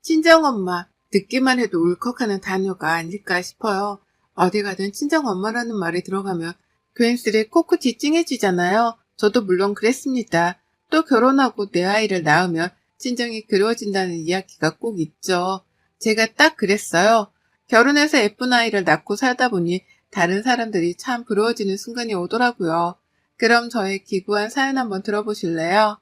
친정엄마, 듣기만 해도 울컥하는 단어가 아닐까 싶어요. 어디 가든 친정엄마라는 말이 들어가면 괜스레 코끝이 찡해지잖아요. 저도 물론 그랬습니다. 또 결혼하고 내 아이를 낳으면 친정이 그리워진다는 이야기가 꼭 있죠. 제가 딱 그랬어요. 결혼해서 예쁜 아이를 낳고 살다 보니 다른 사람들이 참 부러워지는 순간이 오더라고요. 그럼 저의 기구한 사연 한번 들어보실래요?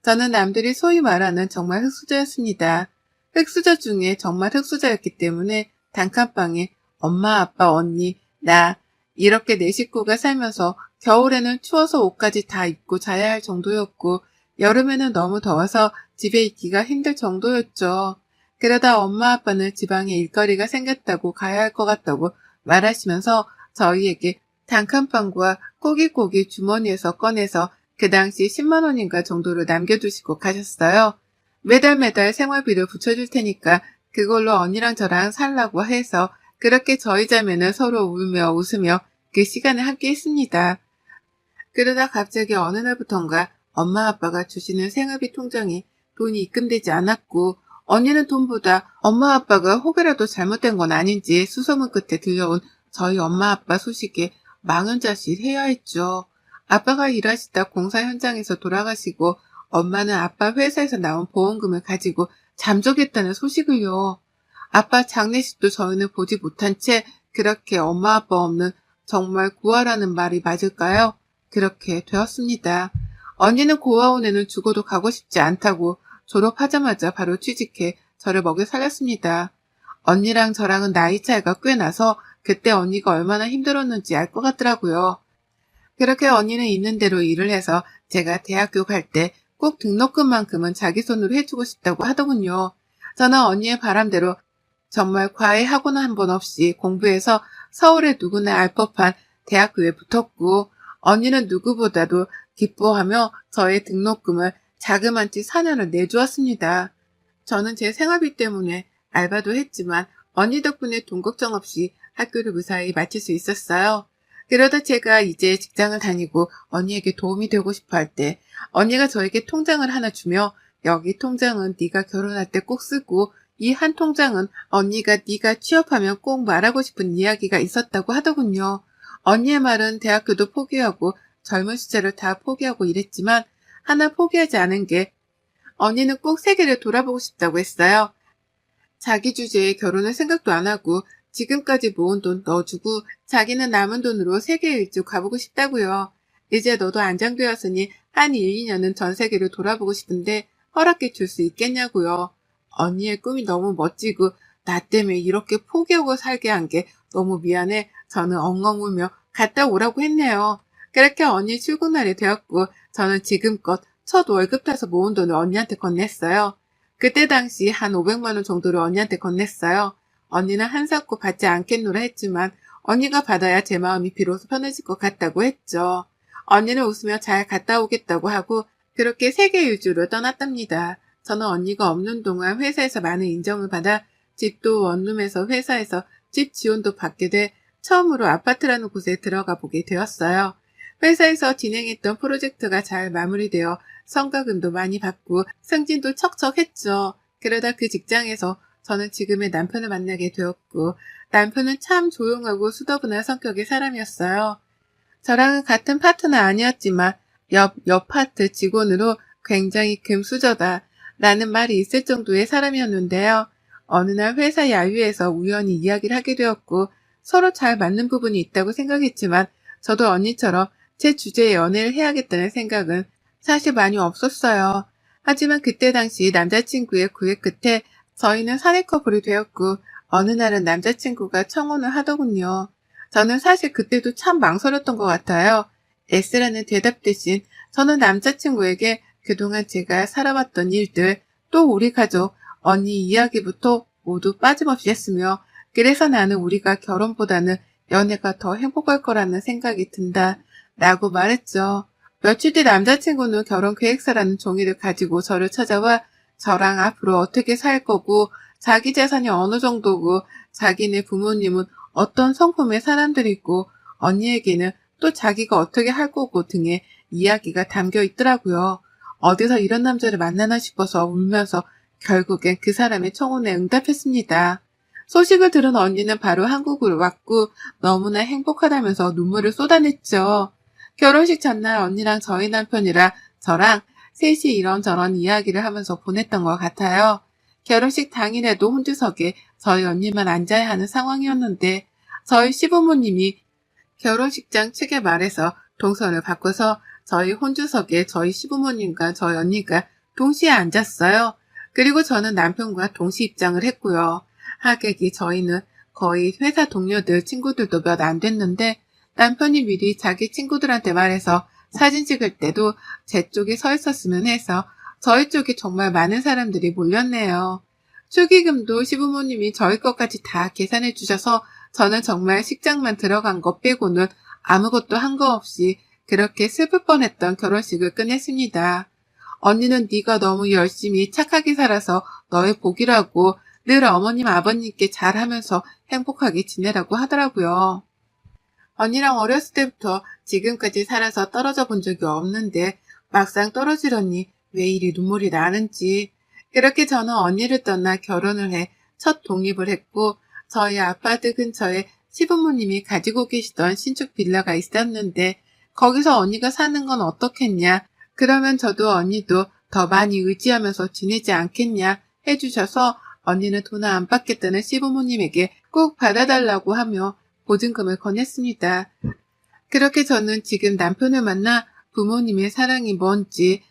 저는 남들이 소위 말하는 정말 흙수저였습니다. 흙수저 중에 정말 흙수저였기 때문에 단칸방에 엄마, 아빠, 언니, 나 이렇게 네 식구가 살면서 겨울에는 추워서 옷까지 다 입고 자야 할 정도였고 여름에는 너무 더워서 집에 있기가 힘들 정도였죠. 그러다 엄마 아빠는 지방에 일거리가 생겼다고 가야 할 것 같다고 말하시면서 저희에게 단칸방과 꼬깃꼬깃 주머니에서 꺼내서 그 당시 10만 원인가 정도를 남겨두시고 가셨어요. 매달 생활비를 붙여줄 테니까 그걸로 언니랑 저랑 살라고 해서 그렇게 저희 자매는 서로 울며 웃으며 그 시간을 함께 했습니다. 그러다 갑자기 어느 날부턴가 엄마 아빠가 주시는 생활비 통장에 돈이 입금되지 않았고 언니는 돈보다 엄마 아빠가 혹여라도 잘못된 건 아닌지 수소문 끝에 들려온 저희 엄마 아빠 소식에 망연자실해야 했죠. 아빠가 일하시다 공사 현장에서 돌아가시고 엄마는 아빠 회사에서 나온 보험금을 가지고 잠적했다는 소식을요. 아빠 장례식도 저희는 보지 못한 채 그렇게 엄마 아빠 없는 정말 고아라는 말이 맞을까요? 그렇게 되었습니다. 언니는 고아원 애는 죽어도 가고 싶지 않다고 졸업하자마자 바로 취직해 저를 먹여 살렸습니다. 언니랑 저랑은 나이 차이가 꽤 나서 그때 언니가 얼마나 힘들었는지 알 것 같더라고요. 그렇게 언니는 있는 대로 일을 해서 제가 대학교 갈 때 꼭 등록금만큼은 자기 손으로 해주고 싶다고 하더군요. 저는 언니의 바람대로 정말 과외 학원 한 번 없이 공부해서 서울에 누구나 알 법한 대학교에 붙었고 언니는 누구보다도 기뻐하며 저의 등록금을 자그만치 4년을 내주었습니다. 저는 제 생활비 때문에 알바도 했지만 언니 덕분에 돈 걱정 없이 학교를 무사히 마칠 수 있었어요. 그러다 제가 이제 직장을 다니고 언니에게 도움이 되고 싶어 할 때 언니가 저에게 통장을 하나 주며 여기 통장은 네가 결혼할 때 꼭 쓰고 이 한 통장은 언니가 네가 취업하면 꼭 말하고 싶은 이야기가 있었다고 하더군요. 언니의 말은 대학교도 포기하고 젊은 시절을 다 포기하고 이랬지만 하나 포기하지 않은 게 언니는 꼭 세계를 돌아보고 싶다고 했어요. 자기 주제에 결혼을 생각도 안 하고 지금까지 모은 돈 넣어주고 자기는 남은 돈으로 세계 일주 가보고 싶다고요. 이제 너도 안정되었으니 한 1, 2년은 전 세계를 돌아보고 싶은데 허락해 줄 수 있겠냐고요. 언니의 꿈이 너무 멋지고 나 때문에 이렇게 포기하고 살게 한 게 너무 미안해. 저는 엉엉 울며 갔다 오라고 했네요. 그렇게 언니 출근 날이 되었고 저는 지금껏 첫 월급 타서 모은 돈을 언니한테 건넸어요. 그때 당시 한 500만 원 정도를 언니한테 건넸어요. 언니는 한사코 받지 않겠노라 했지만 언니가 받아야 제 마음이 비로소 편해질 것 같다고 했죠. 언니는 웃으며 잘 갔다 오겠다고 하고 그렇게 세계 일주로 떠났답니다. 저는 언니가 없는 동안 회사에서 많은 인정을 받아 집도 원룸에서 회사에서 집 지원도 받게 돼 처음으로 아파트라는 곳에 들어가 보게 되었어요. 회사에서 진행했던 프로젝트가 잘 마무리되어 성과금도 많이 받고 승진도 척척했죠. 그러다 그 직장에서 저는 지금의 남편을 만나게 되었고 남편은 참 조용하고 수더분한 성격의 사람이었어요. 저랑은 같은 파트는 아니었지만 옆 파트 직원으로 굉장히 금수저다 라는 말이 있을 정도의 사람이었는데요. 어느 날 회사 야유에서 우연히 이야기를 하게 되었고 서로 잘 맞는 부분이 있다고 생각했지만 저도 언니처럼 제 주제에 연애를 해야겠다는 생각은 사실 많이 없었어요. 하지만 그때 당시 남자친구의 구애 끝에 저희는 사내 커플이 되었고 어느 날은 남자친구가 청혼을 하더군요. 저는 사실 그때도 참 망설였던 것 같아요. S라는 대답 대신 저는 남자친구에게 그동안 제가 살아왔던 일들, 또 우리 가족, 언니 이야기부터 모두 빠짐없이 했으며 그래서 나는 우리가 결혼보다는 연애가 더 행복할 거라는 생각이 든다 라고 말했죠. 며칠 뒤 남자친구는 결혼 계획서라는 종이를 가지고 저를 찾아와 저랑 앞으로 어떻게 살 거고 자기 재산이 어느 정도고 자기네 부모님은 어떤 성품의 사람들이고 언니에게는 또 자기가 어떻게 할 거고 등의 이야기가 담겨 있더라고요. 어디서 이런 남자를 만나나 싶어서 울면서 결국엔 그 사람의 청혼에 응답했습니다. 소식을 들은 언니는 바로 한국으로 왔고 너무나 행복하다면서 눈물을 쏟아냈죠. 결혼식 전날 언니랑 저희 남편이랑 저랑 셋이 이런저런 이야기를 하면서 보냈던 것 같아요. 결혼식 당일에도 혼주석에 저희 언니만 앉아야 하는 상황이었는데 저희 시부모님이 결혼식장 측에 말해서 동선을 바꿔서 저희 혼주석에 저희 시부모님과 저희 언니가 동시에 앉았어요. 그리고 저는 남편과 동시 입장을 했고요. 하객이 저희는 거의 회사 동료들 친구들도 몇 안 됐는데 남편이 미리 자기 친구들한테 말해서 사진 찍을 때도 제 쪽에 서 있었으면 해서 저희 쪽에 정말 많은 사람들이 몰렸네요. 축의금도 시부모님이 저희 것까지 다 계산해 주셔서 저는 정말 식장만 들어간 것 빼고는 아무것도 한 거 없이 그렇게 슬플 뻔했던 결혼식을 끝냈습니다. 언니는 네가 너무 열심히 착하게 살아서 너의 복이라고 늘 어머님 아버님께 잘하면서 행복하게 지내라고 하더라고요. 언니랑 어렸을 때부터 지금까지 살아서 떨어져 본 적이 없는데 막상 떨어지려니 왜 이리 눈물이 나는지. 그렇게 저는 언니를 떠나 결혼을 해 첫 독립을 했고 저희 아파트 근처에 시부모님이 가지고 계시던 신축 빌라가 있었는데 거기서 언니가 사는 건 어떻겠냐. 그러면 저도 언니도 더 많이 의지하면서 지내지 않겠냐 해주셔서 언니는 돈 안 받겠다는 시부모님에게 꼭 받아달라고 하며 보증금을 건넸습니다. 그렇게 저는 지금 남편을 만나 부모님의 사랑이 뭔지,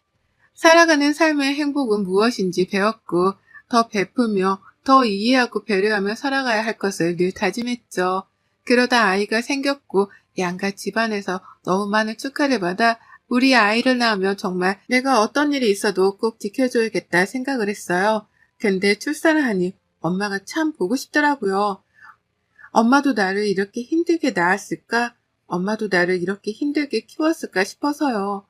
살아가는 삶의 행복은 무엇인지 배웠고 더 베풀며 더 이해하고 배려하며 살아가야 할 것을 늘 다짐했죠. 그러다 아이가 생겼고 양가 집안에서 너무 많은 축하를 받아 우리 아이를 낳으면 정말 내가 어떤 일이 있어도 꼭 지켜줘야겠다 생각을 했어요. 근데 출산을 하니 엄마가 참 보고 싶더라고요. 엄마도 나를 이렇게 힘들게 낳았을까? 엄마도 나를 이렇게 힘들게 키웠을까 싶어서요.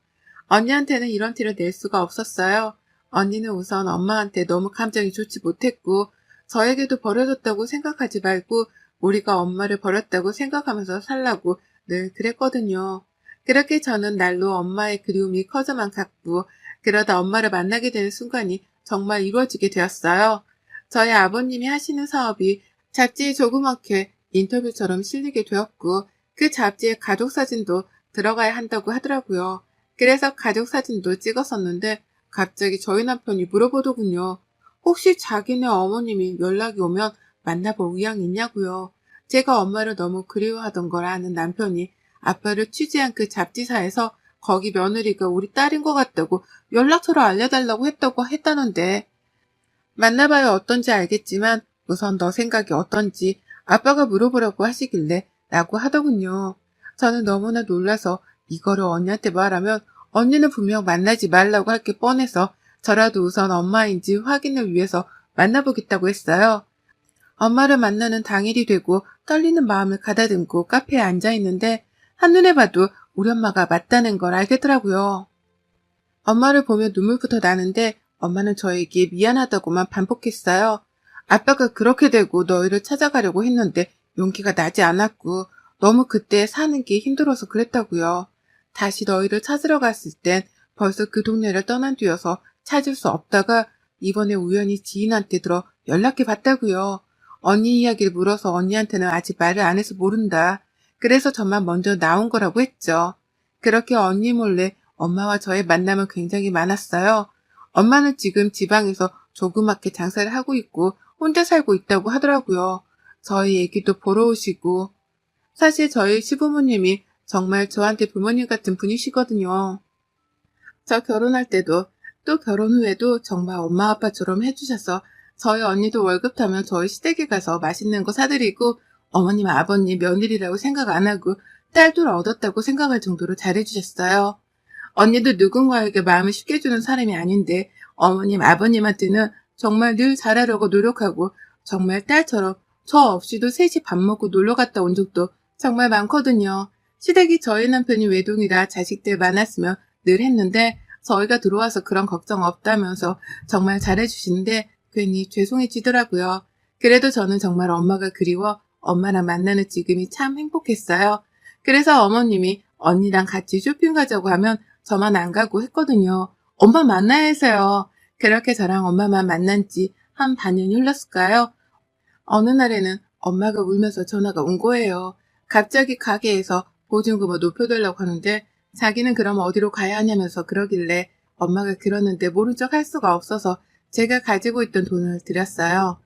언니한테는 이런 티를 낼 수가 없었어요. 언니는 우선 엄마한테 너무 감정이 좋지 못했고 저에게도 버려졌다고 생각하지 말고 우리가 엄마를 버렸다고 생각하면서 살라고 늘 그랬거든요. 그렇게 저는 날로 엄마의 그리움이 커져만 갔고 그러다 엄마를 만나게 되는 순간이 정말 이루어지게 되었어요. 저희 아버님이 하시는 사업이 잡지에 조그맣게 인터뷰처럼 실리게 되었고 그 잡지에 가족사진도 들어가야 한다고 하더라고요. 그래서 가족사진도 찍었었는데 갑자기 저희 남편이 물어보더군요. 혹시 자기네 어머님이 연락이 오면 만나볼 의향이 있냐고요. 제가 엄마를 너무 그리워하던 걸 아는 남편이 아빠를 취재한 그 잡지사에서 거기 며느리가 우리 딸인 것 같다고 연락처를 알려달라고 했다는데 만나봐야 어떤지 알겠지만 우선 너 생각이 어떤지 아빠가 물어보라고 하시길래 라고 하더군요. 저는 너무나 놀라서 이거를 언니한테 말하면 언니는 분명 만나지 말라고 할 게 뻔해서 저라도 우선 엄마인지 확인을 위해서 만나보겠다고 했어요. 엄마를 만나는 당일이 되고 떨리는 마음을 가다듬고 카페에 앉아있는데 한눈에 봐도 우리 엄마가 맞다는 걸 알겠더라고요. 엄마를 보며 눈물부터 나는데 엄마는 저에게 미안하다고만 반복했어요. 아빠가 그렇게 되고 너희를 찾아가려고 했는데 용기가 나지 않았고 너무 그때 사는 게 힘들어서 그랬다고요. 다시 너희를 찾으러 갔을 땐 벌써 그 동네를 떠난 뒤여서 찾을 수 없다가 이번에 우연히 지인한테 들어 연락해 봤다고요. 언니 이야기를 물어서 언니한테는 아직 말을 안 해서 모른다. 그래서 저만 먼저 나온 거라고 했죠. 그렇게 언니 몰래 엄마와 저의 만남은 굉장히 많았어요. 엄마는 지금 지방에서 조그맣게 장사를 하고 있고 혼자 살고 있다고 하더라고요. 저희 애기도 보러 오시고 사실 저희 시부모님이 정말 저한테 부모님 같은 분이시거든요. 저 결혼할 때도 또 결혼 후에도 정말 엄마 아빠처럼 해주셔서 저희 언니도 월급 타면 저희 시댁에 가서 맛있는 거 사드리고 어머님 아버님 며느리라고 생각 안 하고 딸도 얻었다고 생각할 정도로 잘해주셨어요. 언니도 누군가에게 마음을 쉽게 주는 사람이 아닌데 어머님 아버님한테는 정말 늘 잘하려고 노력하고 정말 딸처럼 저 없이도 셋이 밥 먹고 놀러 갔다 온 적도 정말 많거든요. 시댁이 저희 남편이 외동이라 자식들 많았으면 늘 했는데 저희가 들어와서 그런 걱정 없다면서 정말 잘해주시는데 괜히 죄송해지더라고요. 그래도 저는 정말 엄마가 그리워 엄마랑 만나는 지금이 참 행복했어요. 그래서 어머님이 언니랑 같이 쇼핑 가자고 하면 저만 안 가고 했거든요. 엄마 만나야 해서요. 그렇게 저랑 엄마만 만난 지 한 반년이 흘렀을까요? 어느 날에는 엄마가 울면서 전화가 온 거예요. 갑자기 가게에서 보증금을 높여달라고 하는데 자기는 그럼 어디로 가야 하냐면서 그러길래 엄마가 그러는데 모른 척 할 수가 없어서 제가 가지고 있던 돈을 드렸어요.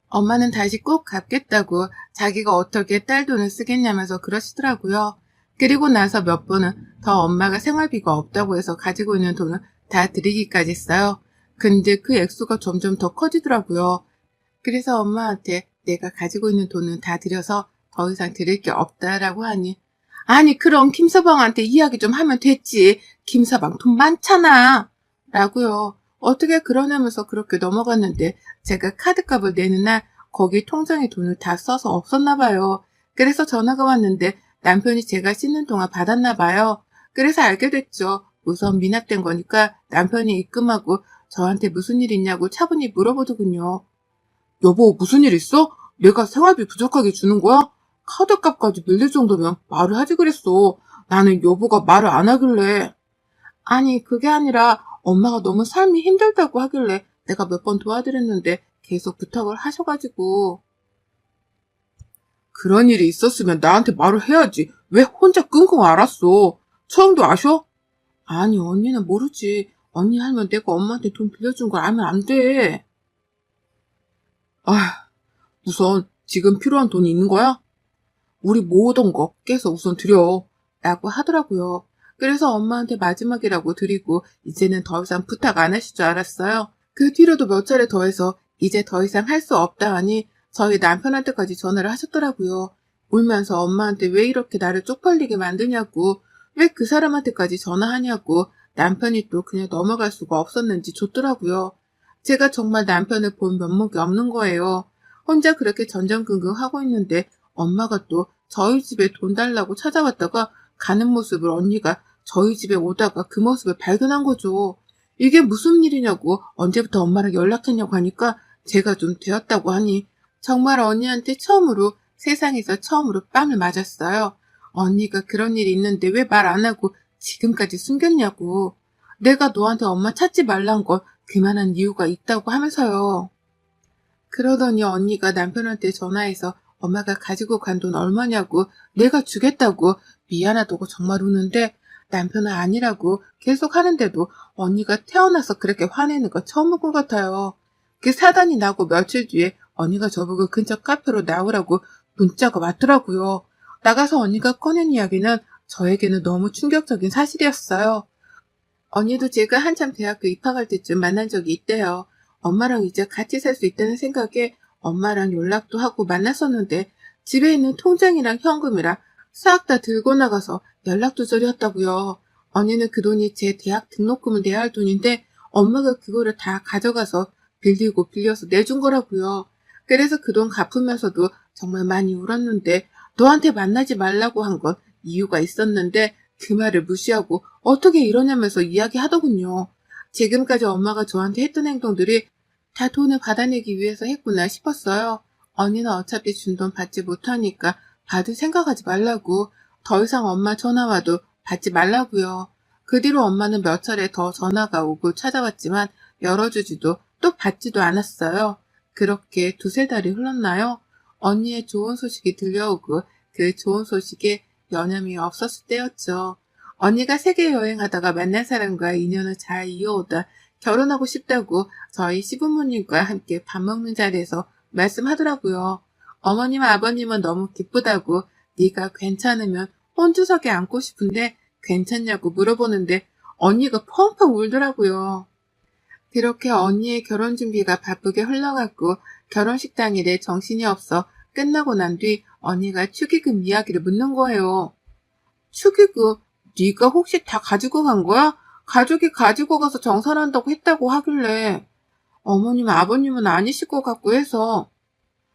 엄마는 다시 꼭 갚겠다고 자기가 어떻게 딸 돈을 쓰겠냐면서 그러시더라고요. 그리고 나서 몇 번은 더 엄마가 생활비가 없다고 해서 가지고 있는 돈을 다 드리기까지 했어요. 근데 그 액수가 점점 더 커지더라고요. 그래서 엄마한테 내가 가지고 있는 돈은 다 드려서 더 이상 드릴 게 없다라고 하니 아니 그럼 김서방한테 이야기 좀 하면 됐지. 김서방 돈 많잖아. 라고요. 어떻게 그러냐면서 그렇게 넘어갔는데 제가 카드값을 내는 날 거기 통장에 돈을 다 써서 없었나 봐요. 그래서 전화가 왔는데 남편이 제가 씻는 동안 받았나 봐요. 그래서 알게 됐죠. 우선 미납된 거니까 남편이 입금하고 저한테 무슨 일 있냐고 차분히 물어보더군요. 여보, 무슨 일 있어? 내가 생활비 부족하게 주는 거야? 카드값까지 밀릴 정도면 말을 하지 그랬어. 나는 여보가 말을 안 하길래. 아니, 그게 아니라 엄마가 너무 삶이 힘들다고 하길래 내가 몇 번 도와드렸는데 계속 부탁을 하셔가지고. 그런 일이 있었으면 나한테 말을 해야지. 왜 혼자 끙끙 앓았어? 처음도 아셔? 아니, 언니는 모르지. 언니 알면 내가 엄마한테 돈 빌려준 걸 알면 안 돼. 아, 우선 지금 필요한 돈이 있는 거야? 우리 모으던 거 깨서 우선 드려. 라고 하더라고요. 그래서 엄마한테 마지막이라고 드리고 이제는 더 이상 부탁 안 하실 줄 알았어요. 그 뒤로도 몇 차례 더해서 이제 더 이상 할 수 없다 하니 저희 남편한테까지 전화를 하셨더라고요. 울면서 엄마한테 왜 이렇게 나를 쪽팔리게 만드냐고, 왜 그 사람한테까지 전화하냐고, 남편이 또 그냥 넘어갈 수가 없었는지 줬더라고요. 제가 정말 남편을 본 면목이 없는 거예요. 혼자 그렇게 전전긍긍하고 있는데 엄마가 또 저희 집에 돈 달라고 찾아왔다가 가는 모습을 언니가 저희 집에 오다가 그 모습을 발견한 거죠. 이게 무슨 일이냐고 언제부터 엄마랑 연락했냐고 하니까 제가 좀 되었다고 하니 정말 언니한테 세상에서 처음으로 빵을 맞았어요. 언니가 그런 일이 있는데 왜 말 안 하고 지금까지 숨겼냐고. 내가 너한테 엄마 찾지 말란 걸 그만한 이유가 있다고 하면서요. 그러더니 언니가 남편한테 전화해서 엄마가 가지고 간 돈 얼마냐고 내가 주겠다고 미안하다고 정말 우는데 남편은 아니라고 계속 하는데도 언니가 태어나서 그렇게 화내는 거 처음 본 것 같아요. 그 사단이 나고 며칠 뒤에 언니가 저보고 근처 카페로 나오라고 문자가 왔더라고요. 나가서 언니가 꺼낸 이야기는 저에게는 너무 충격적인 사실이었어요. 언니도 제가 한참 대학교 입학할 때쯤 만난 적이 있대요. 엄마랑 이제 같이 살 수 있다는 생각에 엄마랑 연락도 하고 만났었는데 집에 있는 통장이랑 현금이랑 싹 다 들고 나가서 연락두절이었다고요. 언니는 그 돈이 제 대학 등록금을 내야 할 돈인데 엄마가 그거를 다 가져가서 빌리고 빌려서 내준 거라고요. 그래서 그 돈 갚으면서도 정말 많이 울었는데 너한테 만나지 말라고 한 건 이유가 있었는데 그 말을 무시하고 어떻게 이러냐면서 이야기하더군요. 지금까지 엄마가 저한테 했던 행동들이 다 돈을 받아내기 위해서 했구나 싶었어요. 언니는 어차피 준 돈 받지 못하니까 받을 생각하지 말라고, 더 이상 엄마 전화 와도 받지 말라고요. 그 뒤로 엄마는 몇 차례 더 전화가 오고 찾아왔지만 열어주지도 또 받지도 않았어요. 그렇게 두세 달이 흘렀나요? 언니의 좋은 소식이 들려오고 그 좋은 소식에 여념이 없었을 때였죠. 언니가 세계 여행하다가 만난 사람과 인연을 잘 이어오다 결혼하고 싶다고 저희 시부모님과 함께 밥 먹는 자리에서 말씀하더라고요. 어머님 아버님은 너무 기쁘다고 네가 괜찮으면 혼주석에 앉고 싶은데 괜찮냐고 물어보는데 언니가 펑펑 울더라고요. 그렇게 언니의 결혼 준비가 바쁘게 흘러갔고 결혼식 당일에 정신이 없어 끝나고 난 뒤 언니가 축의금 이야기를 묻는 거예요. 축의금 네가 혹시 다 가지고 간 거야? 가족이 가지고 가서 정산한다고 했다고 하길래 어머님 아버님은 아니실 것 같고 해서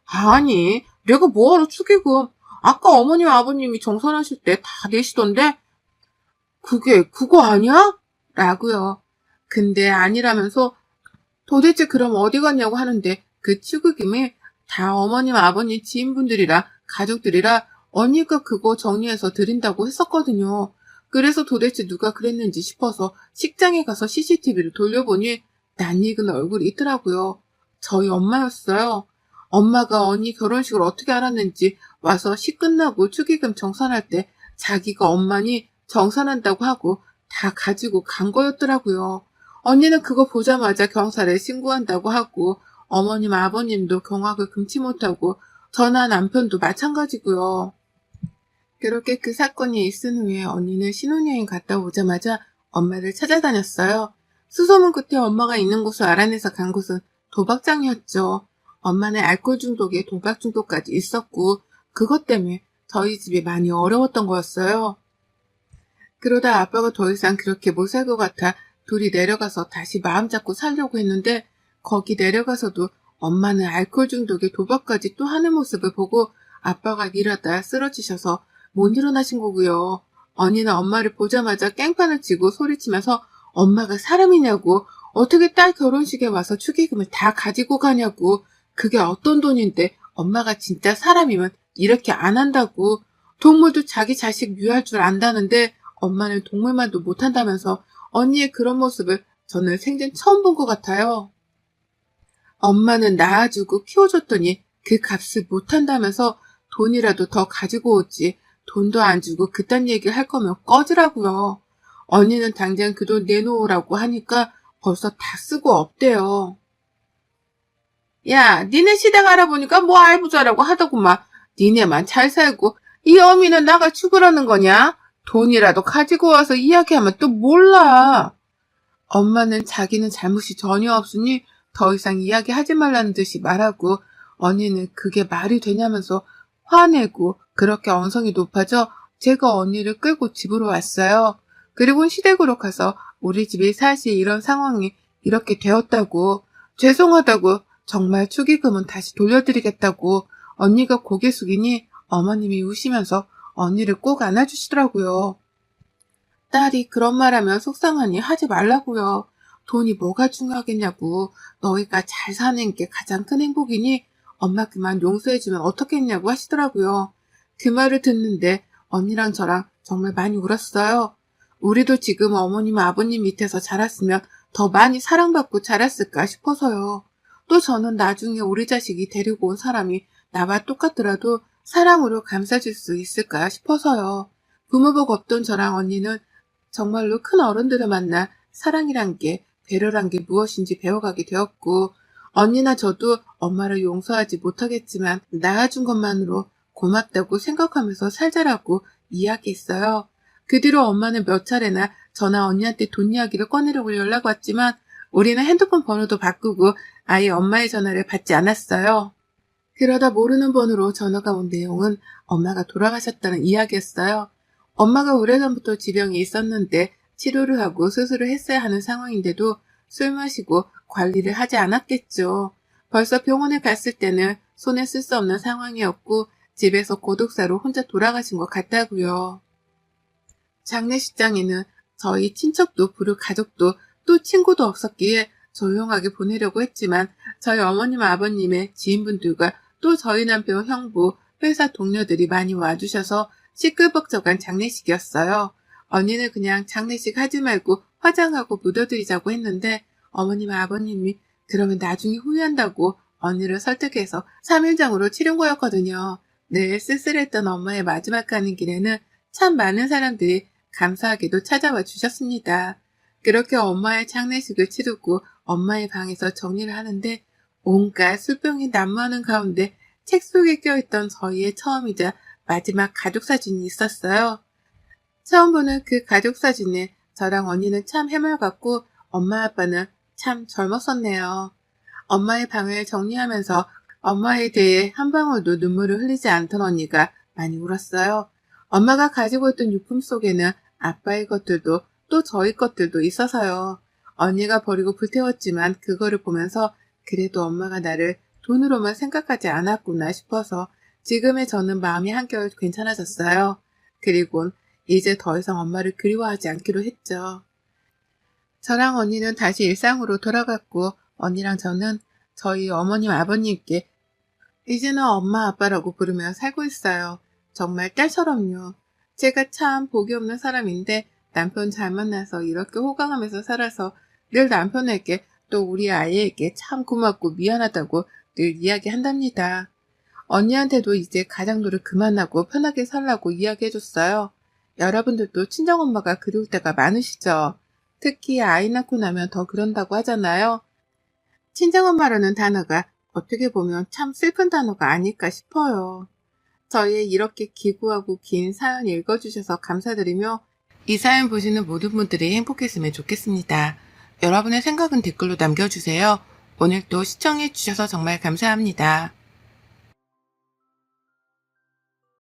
아니 내가 뭐하러 축의금 아까 어머님 아버님이 정산하실 때 다 내시던데 그게 그거 아니야? 라고요. 근데 아니라면서 도대체 그럼 어디 갔냐고 하는데 그 축의금이 다 어머님 아버님 지인분들이라 가족들이라 언니가 그거 정리해서 드린다고 했었거든요. 그래서 도대체 누가 그랬는지 싶어서 식장에 가서 CCTV를 돌려보니 낯익은 얼굴이 있더라고요. 저희 엄마였어요. 엄마가 언니 결혼식을 어떻게 알았는지 와서 시 끝나고 축의금 정산할 때 자기가 엄마니 정산한다고 하고 다 가지고 간 거였더라고요. 언니는 그거 보자마자 경찰에 신고한다고 하고 어머님 아버님도 경악을 금치 못하고 저나 남편도 마찬가지고요. 그렇게 그 사건이 있은 후에 언니는 신혼여행 갔다 오자마자 엄마를 찾아다녔어요. 수소문 끝에 엄마가 있는 곳을 알아내서 간 곳은 도박장이었죠. 엄마는 알코올 중독에 도박 중독까지 있었고 그것 때문에 저희 집이 많이 어려웠던 거였어요. 그러다 아빠가 더 이상 그렇게 못 살 것 같아 둘이 내려가서 다시 마음 잡고 살려고 했는데 거기 내려가서도 엄마는 알코올 중독에 도박까지 또 하는 모습을 보고 아빠가 일하다 쓰러지셔서 못 일어나신 거고요. 언니는 엄마를 보자마자 깽판을 치고 소리치면서 엄마가 사람이냐고 어떻게 딸 결혼식에 와서 축의금을 다 가지고 가냐고 그게 어떤 돈인데 엄마가 진짜 사람이면 이렇게 안 한다고 동물도 자기 자식 유할 줄 안다는데 엄마는 동물만도 못한다면서 언니의 그런 모습을 저는 생전 처음 본 것 같아요. 엄마는 낳아주고 키워줬더니 그 값을 못한다면서 돈이라도 더 가지고 오지 돈도 안 주고 그딴 얘기 할 거면 꺼지라고요. 언니는 당장 그 돈 내놓으라고 하니까 벌써 다 쓰고 없대요. 야, 니네 시댁 알아보니까 뭐 알부자라고 하더구만. 니네만 잘 살고 이 어미는 나가 죽으라는 거냐? 돈이라도 가지고 와서 이야기하면 또 몰라. 엄마는 자기는 잘못이 전혀 없으니 더 이상 이야기하지 말라는 듯이 말하고 언니는 그게 말이 되냐면서 화내고 그렇게 언성이 높아져 제가 언니를 끌고 집으로 왔어요. 그리고 시댁으로 가서 우리 집이 사실 이런 상황이 이렇게 되었다고 죄송하다고 정말 축의금은 다시 돌려드리겠다고 언니가 고개 숙이니 어머님이 우시면서 언니를 꼭 안아주시더라고요. 딸이 그런 말하면 속상하니 하지 말라고요. 돈이 뭐가 중요하겠냐고. 너희가 잘 사는 게 가장 큰 행복이니 엄마 그만 용서해주면 어떻겠냐고 하시더라고요. 그 말을 듣는데 언니랑 저랑 정말 많이 울었어요. 우리도 지금 어머님 아버님 밑에서 자랐으면 더 많이 사랑받고 자랐을까 싶어서요. 또 저는 나중에 우리 자식이 데리고 온 사람이 나와 똑같더라도 사랑으로 감싸줄 수 있을까 싶어서요. 부모복 없던 저랑 언니는 정말로 큰 어른들을 만나 사랑이란 게, 배려란 게 무엇인지 배워가게 되었고, 언니나 저도 엄마를 용서하지 못하겠지만 낳아준 것만으로 고맙다고 생각하면서 살자라고 이야기했어요. 그 뒤로 엄마는 몇 차례나 저나 언니한테 돈 이야기를 꺼내려고 연락 왔지만 우리는 핸드폰 번호도 바꾸고 아예 엄마의 전화를 받지 않았어요. 그러다 모르는 번호로 전화가 온 내용은 엄마가 돌아가셨다는 이야기였어요. 엄마가 오래전부터 지병이 있었는데 치료를 하고 수술을 했어야 하는 상황인데도 술 마시고 관리를 하지 않았겠죠. 벌써 병원에 갔을 때는 손에 쓸 수 없는 상황이었고 집에서 고독사로 혼자 돌아가신 것 같다고요. 장례식장에는 저희 친척도 부를 가족도 또 친구도 없었기에 조용하게 보내려고 했지만 저희 어머님 아버님의 지인분들과 또 저희 남편 형부 회사 동료들이 많이 와주셔서 시끌벅적한 장례식이었어요. 언니는 그냥 장례식 하지 말고 화장하고 묻어드리자고 했는데 어머님 아버님이 그러면 나중에 후회한다고 언니를 설득해서 3일장으로 치른 거였거든요. 늘 쓸쓸했던 엄마의 마지막 가는 길에는 참 많은 사람들이 감사하게도 찾아와 주셨습니다. 그렇게 엄마의 장례식을 치르고 엄마의 방에서 정리를 하는데 온갖 술병이 난무하는 가운데 책 속에 껴있던 저희의 처음이자 마지막 가족사진이 있었어요. 처음 보는 그 가족사진에 저랑 언니는 참 해맑았고 엄마 아빠는 참 젊었었네요. 엄마의 방을 정리하면서 엄마에 대해 한 방울도 눈물을 흘리지 않던 언니가 많이 울었어요. 엄마가 가지고 있던 유품 속에는 아빠의 것들도 또 저희 것들도 있어서요. 언니가 버리고 불태웠지만 그거를 보면서 그래도 엄마가 나를 돈으로만 생각하지 않았구나 싶어서 지금의 저는 마음이 한결 괜찮아졌어요. 그리곤 이제 더 이상 엄마를 그리워하지 않기로 했죠. 저랑 언니는 다시 일상으로 돌아갔고 언니랑 저는 저희 어머님 아버님께 이제는 엄마 아빠라고 부르며 살고 있어요. 정말 딸처럼요. 제가 참 복이 없는 사람인데 남편 잘 만나서 이렇게 호강하면서 살아서 늘 남편에게 또 우리 아이에게 참 고맙고 미안하다고 늘 이야기한답니다. 언니한테도 이제 가장노릇 그만하고 편하게 살라고 이야기해줬어요. 여러분들도 친정엄마가 그리울 때가 많으시죠? 특히 아이 낳고 나면 더 그런다고 하잖아요. 친정엄마라는 단어가 어떻게 보면 참 슬픈 단어가 아닐까 싶어요. 저희의 이렇게 기구하고 긴 사연 읽어주셔서 감사드리며 이 사연 보시는 모든 분들이 행복했으면 좋겠습니다. 여러분의 생각은 댓글로 남겨주세요. 오늘도 시청해주셔서 정말 감사합니다.